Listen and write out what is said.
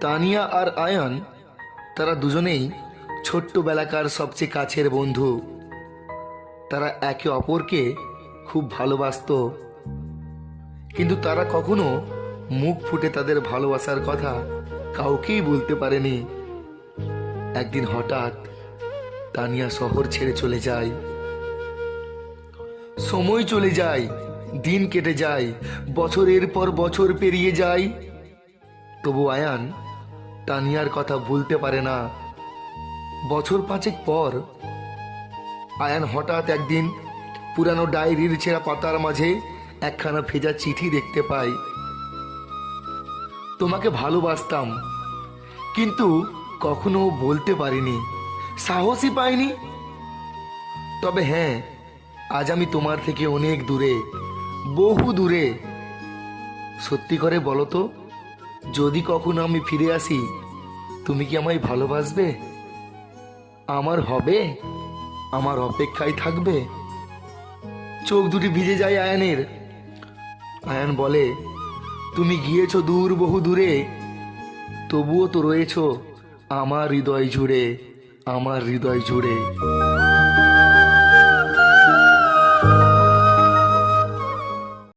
তানিয়া আর আয়ান তারা দুজনেই ছোট্টবেলাকার সবচেয়ে কাছের বন্ধু। তারা একে অপরকে খুব ভালোবাসতো, কিন্তু তারা কখনো মুখ ফুটে তাদের ভালোবাসার কথা কাউকেই বলতে পারেনি। একদিন হঠাৎ তানিয়া শহর ছেড়ে চলে যায়। সময় চলে যায়, দিন কেটে যায়, বছরের পর বছর পেরিয়ে যায়। তবু আয়ান তানিয়ার কথা ভুলতে পারে না। বছর পাঁচেক পর আয়ান হঠাৎ একদিন পুরানো ডায়েরির ছেঁড়া পাতার মাঝে একখানা ভেজা চিঠি দেখতে পায়। তোমাকে ভালোবাসতাম, কিন্তু কখনো বলতে পারিনি, সাহসই পাইনি। তবে হ্যাঁ, আজ আমি তোমার থেকে অনেক দূরে, বহু দূরে। সত্যি করে বলো তো, যদি কখনো আমি ফিরে আসি, তুমি কি আমায় ভালোবাসবে? আমার হবে? আমার অপেক্ষায় থাকবে? চোখ দুটি ভিজে যায় আয়ানের। আয়ান বলে, তুমি গিয়েছো দূর, বহু দূরে, তবুও তো রয়েছো আমার হৃদয় জুড়ে, আমার হৃদয় জুড়ে।